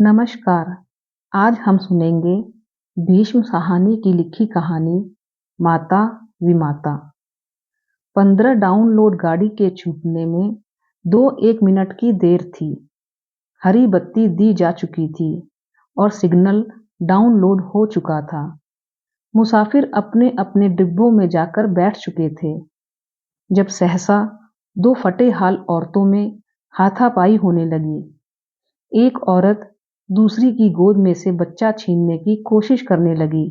नमस्कार। आज हम सुनेंगे भीष्म साहनी की लिखी कहानी माता विमाता। 15 डाउनलोड गाड़ी के छूटने में 2-1 मिनट की देर थी। हरी बत्ती दी जा चुकी थी और सिग्नल डाउनलोड हो चुका था। मुसाफिर अपने अपने डिब्बों में जाकर बैठ चुके थे जब सहसा 2 फटे हाल औरतों में हाथापाई होने लगी। एक औरत दूसरी की गोद में से बच्चा छीनने की कोशिश करने लगी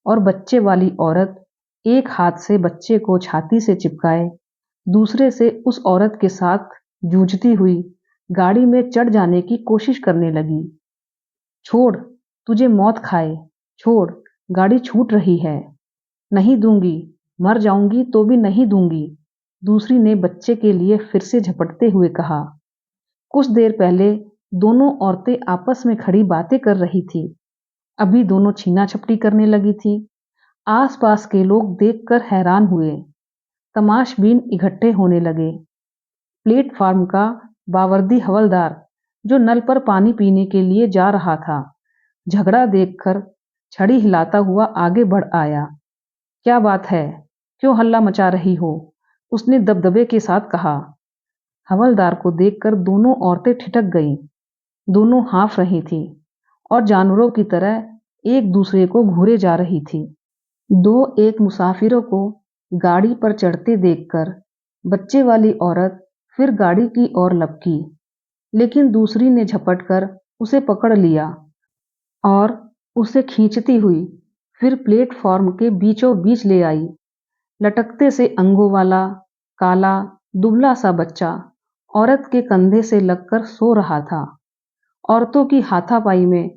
और बच्चे वाली औरत एक हाथ से बच्चे को छाती से चिपकाए दूसरे से उस औरत के साथ जूझती हुई गाड़ी में चढ़ जाने की कोशिश करने लगी। छोड़, तुझे मौत खाए, छोड़, गाड़ी छूट रही है। नहीं दूंगी, मर जाऊंगी तो भी नहीं दूंगी, दूसरी ने बच्चे के लिए फिर से झपटते हुए कहा। कुछ देर पहले दोनों औरतें आपस में खड़ी बातें कर रही थी, अभी दोनों छीना झपटी करने लगी थी। आसपास के लोग देखकर हैरान हुए। तमाशबीन इकट्ठे होने लगे। प्लेटफार्म का बावर्दी हवलदार जो नल पर पानी पीने के लिए जा रहा था, झगड़ा देखकर छड़ी हिलाता हुआ आगे बढ़ आया। क्या बात है, क्यों हल्ला मचा रही हो? उसने दबदबे के साथ कहा। हवलदार को देखकर दोनों औरतें ठिठक गईं। दोनों हाँफ रही थीं और जानवरों की तरह एक दूसरे को घूरे जा रही थी। एक मुसाफिरों को गाड़ी पर चढ़ते देखकर बच्चे वाली औरत फिर गाड़ी की ओर लपकी, लेकिन दूसरी ने झपटकर उसे पकड़ लिया और उसे खींचती हुई फिर प्लेटफॉर्म के बीचों बीच ले आई। लटकते से अंगों वाला काला दुबला सा बच्चा औरत के कंधे से लगकर सो रहा था। औरतों की हाथापाई में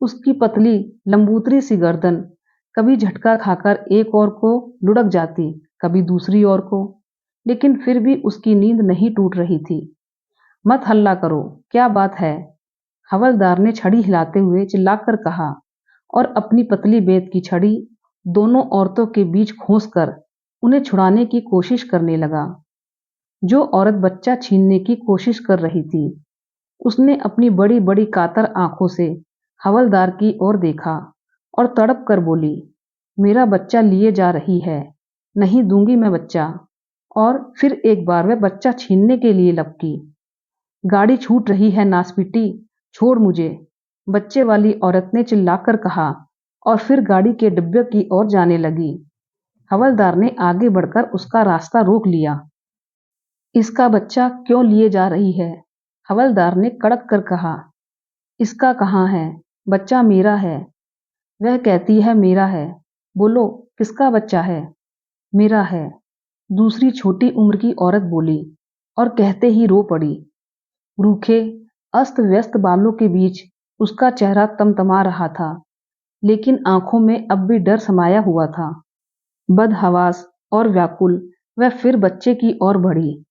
उसकी पतली लंबूतरी सी गर्दन कभी झटका खाकर एक और को लुढ़क जाती, कभी दूसरी ओर को, लेकिन फिर भी उसकी नींद नहीं टूट रही थी। मत हल्ला करो, क्या बात है? हवलदार ने छड़ी हिलाते हुए चिल्लाकर कहा और अपनी पतली बेत की छड़ी दोनों औरतों के बीच घोंसकर उन्हें छुड़ाने की कोशिश करने लगा। जो औरत बच्चा छीनने की कोशिश कर रही थी, उसने अपनी बड़ी बड़ी कातर आंखों से हवलदार की ओर देखा और तड़प कर बोली, मेरा बच्चा लिए जा रही है, नहीं दूंगी मैं बच्चा। और फिर एक बार वह बच्चा छीनने के लिए लपकी। गाड़ी छूट रही है नासपीटी, छोड़ मुझे, बच्चे वाली औरत ने चिल्लाकर कहा और फिर गाड़ी के डिब्बे की ओर जाने लगी। हवलदार ने आगे बढ़कर उसका रास्ता रोक लिया। इसका बच्चा क्यों लिए जा रही है? हवलदार ने कड़क कर कहा। इसका कहाँ है? बच्चा मेरा है। वह कहती है मेरा है। बोलो, किसका बच्चा है? मेरा है, दूसरी छोटी उम्र की औरत बोली और कहते ही रो पड़ी। रूखे अस्त व्यस्त बालों के बीच उसका चेहरा तमतमा रहा था, लेकिन आंखों में अब भी डर समाया हुआ था। बदहवास और व्याकुल वह फिर बच्चे की ओर बढ़ी।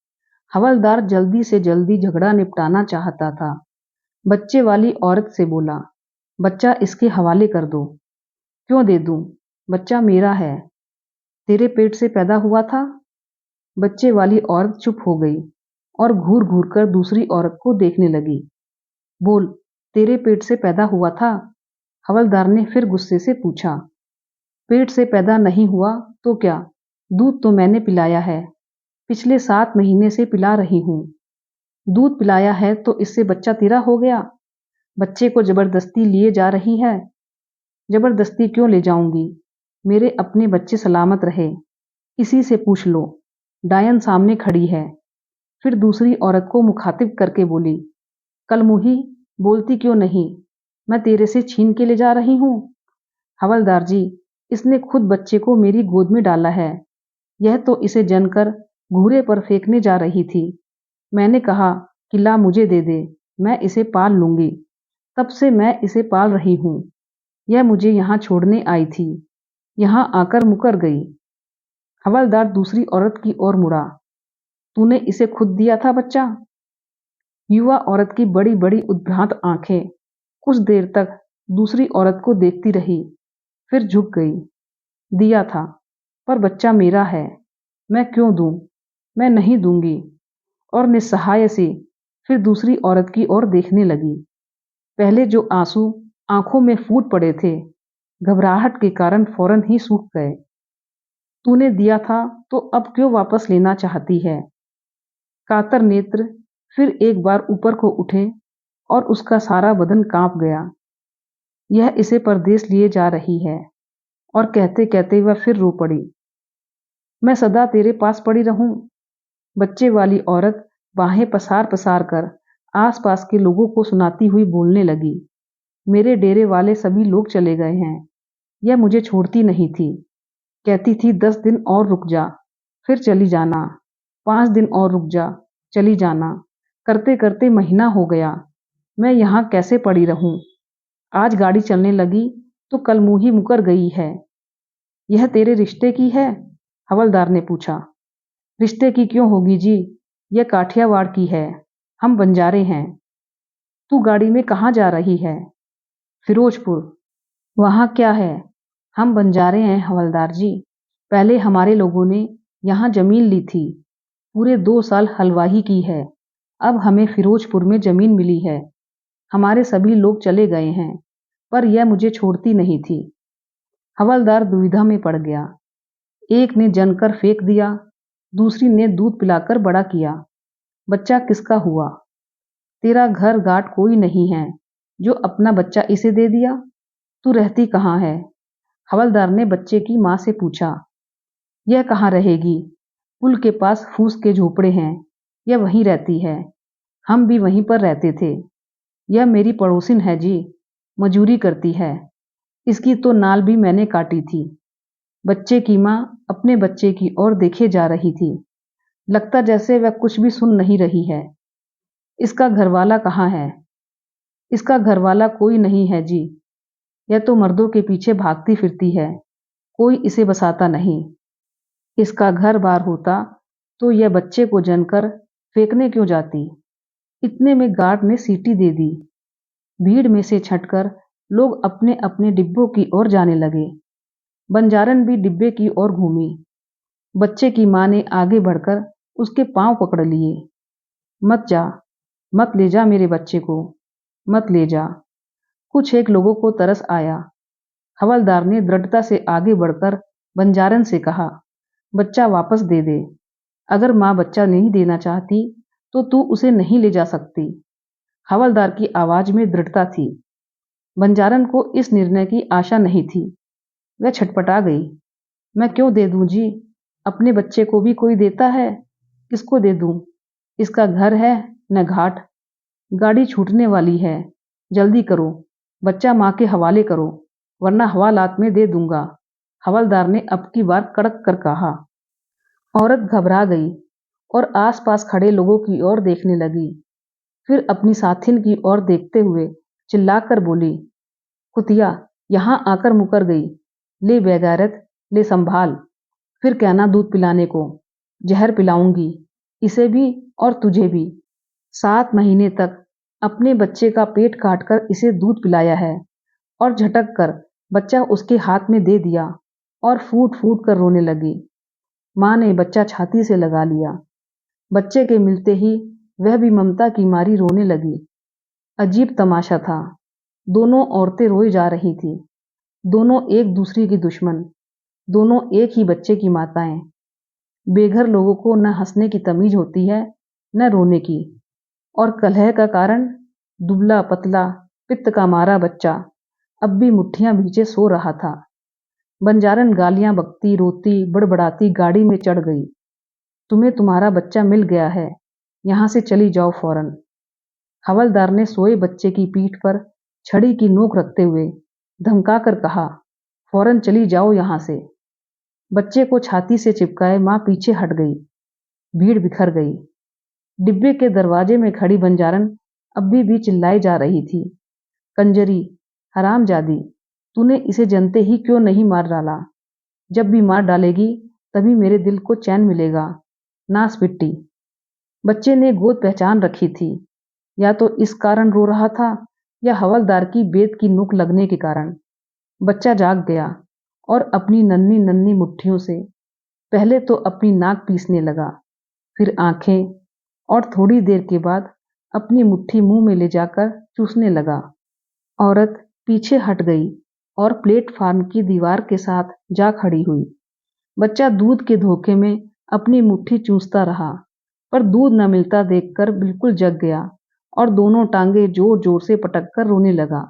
हवलदार जल्दी से जल्दी झगड़ा निपटाना चाहता था। बच्चे वाली औरत से बोला, बच्चा इसके हवाले कर दो। क्यों दे दूं? बच्चा मेरा है। तेरे पेट से पैदा हुआ था? बच्चे वाली औरत चुप हो गई और घूर घूर कर दूसरी औरत को देखने लगी। बोल, तेरे पेट से पैदा हुआ था? हवलदार ने फिर गुस्से से पूछा। पेट से पैदा नहीं हुआ तो क्या? दूध तो मैंने पिलाया है, पिछले 7 महीने से पिला रही हूँ। दूध पिलाया है तो इससे बच्चा तेरा हो गया? बच्चे को जबरदस्ती लिए जा रही है? जबरदस्ती क्यों ले जाऊंगी? मेरे अपने बच्चे सलामत रहे, इसी से पूछ लो। डायन सामने खड़ी है। फिर दूसरी औरत को मुखातिब करके बोली, कलमुही, बोलती क्यों नहीं? मैं तेरे से छीन के ले जा रही हूँ। हवलदार जी, इसने खुद बच्चे को मेरी गोद में डाला है। यह तो इसे जनकर घूरे पर फेंकने जा रही थी। मैंने कहा कि ला मुझे दे दे, मैं इसे पाल लूंगी। तब से मैं इसे पाल रही हूँ। यह मुझे यहाँ छोड़ने आई थी, यहाँ आकर मुकर गई। हवलदार दूसरी औरत की ओर मुड़ा। तूने इसे खुद दिया था बच्चा? युवा औरत की बड़ी बड़ी उद्भ्रांत आंखें कुछ देर तक दूसरी औरत को देखती रही, फिर झुक गई। दिया था, पर बच्चा मेरा है, मैं क्यों दूं? मैं नहीं दूंगी। और निस्सहाय सी फिर दूसरी औरत की ओर देखने लगी। पहले जो आंसू आंखों में फूट पड़े थे, घबराहट के कारण फौरन ही सूख गए। तूने दिया था तो अब क्यों वापस लेना चाहती है? कातर नेत्र फिर एक बार ऊपर को उठे और उसका सारा बदन कांप गया। यह इसे परदेश लिए जा रही है। और कहते कहते वह फिर रो पड़ी। मैं सदा तेरे पास पड़ी रहूं। बच्चे वाली औरत बाहें पसार पसार कर आसपास के लोगों को सुनाती हुई बोलने लगी। मेरे डेरे वाले सभी लोग चले गए हैं। यह मुझे छोड़ती नहीं थी। कहती थी 10 दिन और रुक जा, फिर चली जाना। 5 दिन और रुक जा, चली जाना। करते करते महीना हो गया। मैं यहाँ कैसे पड़ी रहूं? आज गाड़ी चलने लगी तो कल मुंही मुकर गई है। यह तेरे रिश्ते की है? हवलदार ने पूछा। रिश्ते की क्यों होगी जी? यह काठियावाड़ की है। हम बंजारे हैं। तू गाड़ी में कहाँ जा रही है? फिरोजपुर। वहाँ क्या है? हम बंजारे हैं हवलदार जी। पहले हमारे लोगों ने यहाँ जमीन ली थी। पूरे 2 साल हलवाही की है। अब हमें फिरोजपुर में जमीन मिली है। हमारे सभी लोग चले गए हैं, पर यह मुझे छोड़ती नहीं थी। हवलदार दुविधा में पड़ गया। एक ने जनकर फेंक दिया, दूसरी ने दूध पिलाकर बड़ा किया। बच्चा किसका हुआ? तेरा घर गाट कोई नहीं है जो अपना बच्चा इसे दे दिया। तू रहती कहाँ है? हवलदार ने बच्चे की माँ से पूछा। यह कहाँ रहेगी? पुल के पास फूस के झोपड़े हैं, यह वहीं रहती है। हम भी वहीं पर रहते थे। यह मेरी पड़ोसिन है जी, मजूरी करती है। इसकी तो नाल भी मैंने काटी थी। बच्चे की माँ अपने बच्चे की ओर देखे जा रही थी। लगता जैसे वह कुछ भी सुन नहीं रही है। इसका घरवाला कहाँ है? इसका घरवाला कोई नहीं है जी। यह तो मर्दों के पीछे भागती फिरती है। कोई इसे बसाता नहीं। इसका घर बार होता तो यह बच्चे को जनकर फेंकने क्यों जाती? इतने में गार्ड ने सीटी दे दी। भीड़ में से छटकर लोग अपने अपने डिब्बों की ओर जाने लगे। बंजारन भी डिब्बे की ओर घूमी। बच्चे की माँ ने आगे बढ़कर उसके पांव पकड़ लिए। मत जा, मत ले जा मेरे बच्चे को, मत ले जा। कुछ एक लोगों को तरस आया। हवलदार ने दृढ़ता से आगे बढ़कर बंजारन से कहा, बच्चा वापस दे दे। अगर माँ बच्चा नहीं देना चाहती तो तू उसे नहीं ले जा सकती। हवलदार की आवाज में दृढ़ता थी। बंजारन को इस निर्णय की आशा नहीं थी। वह छटपटा गई। मैं क्यों दे दूं जी? अपने बच्चे को भी कोई देता है? किसको दे दूं? इसका घर है न घाट। गाड़ी छूटने वाली है। जल्दी करो, बच्चा माँ के हवाले करो, वरना हवालात में दे दूंगा। हवलदार ने अब की बार कड़क कर कहा। औरत घबरा गई और आसपास खड़े लोगों की ओर देखने लगी। फिर अपनी साथिन की ओर देखते हुए चिल्लाकर बोली, कुतिया यहाँ आकर मुकर गई। ले बेगैरत, ले संभाल। फिर कहना दूध पिलाने को। जहर पिलाऊंगी, इसे भी और तुझे भी। 7 महीने तक अपने बच्चे का पेट काटकर इसे दूध पिलाया है और झटक कर बच्चा उसके हाथ में दे दिया और फूट फूट कर रोने लगी। माँ ने बच्चा छाती से लगा लिया। बच्चे के मिलते ही वह भी ममता की मारी रोने लगी। अजीब तमाशा था। दोनों औरतें रोई जा रही थी। दोनों एक दूसरी की दुश्मन। दोनों एक ही बच्चे की माताएं। बेघर लोगों को न हंसने की तमीज होती है न रोने की। और कलह का कारण? दुबला पतला पित्त का मारा बच्चा अब भी मुट्ठियां भींचे सो रहा था। बंजारन गालियां बकती रोती बड़बड़ाती गाड़ी में चढ़ गई। तुम्हें तुम्हारा बच्चा मिल गया है, यहां से चली जाओ फौरन। हवलदार ने सोए बच्चे की पीठ पर छड़ी की नोक रखते हुए धमका कर कहा, फौरन चली जाओ यहां से। बच्चे को छाती से चिपकाए माँ पीछे हट गई। भीड़ बिखर गई। डिब्बे के दरवाजे में खड़ी बंजारन अब भी चिल्लाई जा रही थी, कंजरी, हरामजादी, तूने इसे जनते ही क्यों नहीं मार डाला? जब भी मार डालेगी तभी मेरे दिल को चैन मिलेगा। नास पिट्टी। बच्चे ने गोद पहचान रखी थी। या तो इस कारण रो रहा था या हवलदार की बेत की नोक लगने के कारण। बच्चा जाग गया और अपनी नन्ही नन्ही मुट्ठियों से पहले तो अपनी नाक पीसने लगा, फिर आंखें और थोड़ी देर के बाद अपनी मुट्ठी मुंह में ले जाकर चूसने लगा। औरत पीछे हट गई और प्लेटफार्म की दीवार के साथ जा खड़ी हुई। बच्चा दूध के धोखे में अपनी मुट्ठी चूसता रहा, पर दूध न मिलता देखकर बिल्कुल जग गया और दोनों टांगे जोर जोर से पटककर रोने लगा।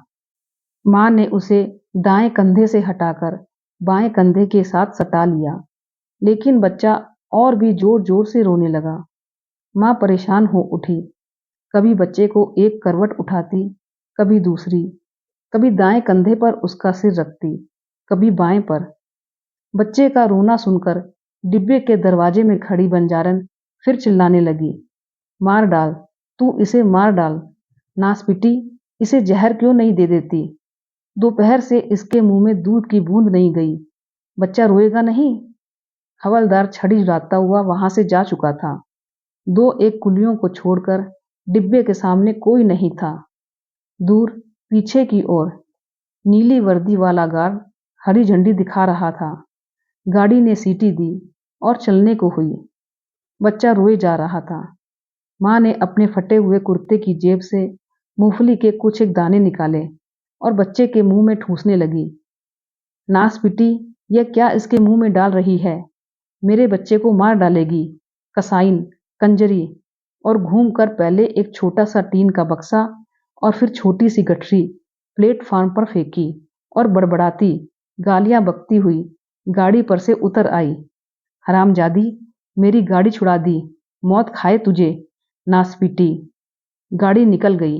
माँ ने उसे दाएं कंधे से हटाकर बाएं कंधे के साथ सटा लिया, लेकिन बच्चा और भी जोर जोर से रोने लगा। माँ परेशान हो उठी, कभी बच्चे को एक करवट उठाती, कभी दूसरी, कभी दाएं कंधे पर उसका सिर रखती, कभी बाएं पर। बच्चे का रोना सुनकर डिब्बे के दरवाजे में खड़ी बंजारन फिर चिल्लाने लगी, मार डाल, तू इसे मार डाल, नासपिटी, इसे जहर क्यों नहीं दे देती? दोपहर से इसके मुंह में दूध की बूंद नहीं गई, बच्चा रोएगा नहीं? हवलदार छड़ी झुलाता हुआ वहां से जा चुका था। दो एक कुलियों को छोड़कर डिब्बे के सामने कोई नहीं था। दूर पीछे की ओर नीली वर्दी वाला गार्ड हरी झंडी दिखा रहा था। गाड़ी ने सीटी दी और चलने को हुई। बच्चा रोए जा रहा था। माँ ने अपने फटे हुए कुर्ते की जेब से मूंगफली के कुछ एक दाने निकाले और बच्चे के मुंह में ठूसने लगी। नासपिटी, यह क्या इसके मुंह में डाल रही है? मेरे बच्चे को मार डालेगी, कसाईन, कंजरी। और घूमकर पहले एक छोटा सा टीन का बक्सा और फिर छोटी सी गठरी प्लेटफार्म पर फेंकी और बड़बड़ाती, गालियां बकती हुई गाड़ी पर से उतर आई। हरामजादी, मेरी गाड़ी छुड़ा दी, मौत खाए तुझे, नासपीटी। गाड़ी निकल गई।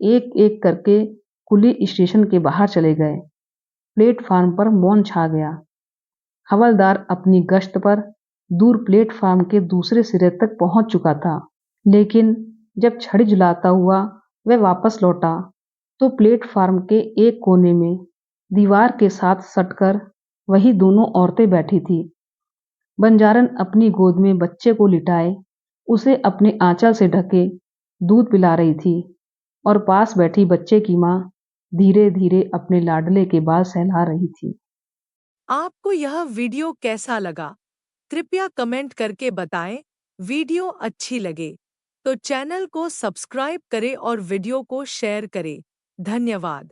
एक एक करके कुली स्टेशन के बाहर चले गए। प्लेटफार्म पर मौन छा गया। हवलदार अपनी गश्त पर दूर प्लेटफार्म के दूसरे सिरे तक पहुंच चुका था, लेकिन जब छड़ी झुलाता हुआ वह वापस लौटा तो प्लेटफार्म के एक कोने में दीवार के साथ सटकर वही दोनों औरतें बैठी थी। बंजारन अपनी गोद में बच्चे को लिटाए उसे अपने आंचल से ढके दूध पिला रही थी और पास बैठी बच्चे की माँ धीरे धीरे अपने लाडले के बाल सहला रही थी। आपको यह वीडियो कैसा लगा? कृपया कमेंट करके बताएं। वीडियो अच्छी लगे तो चैनल को सब्सक्राइब करें और वीडियो को शेयर करें। धन्यवाद।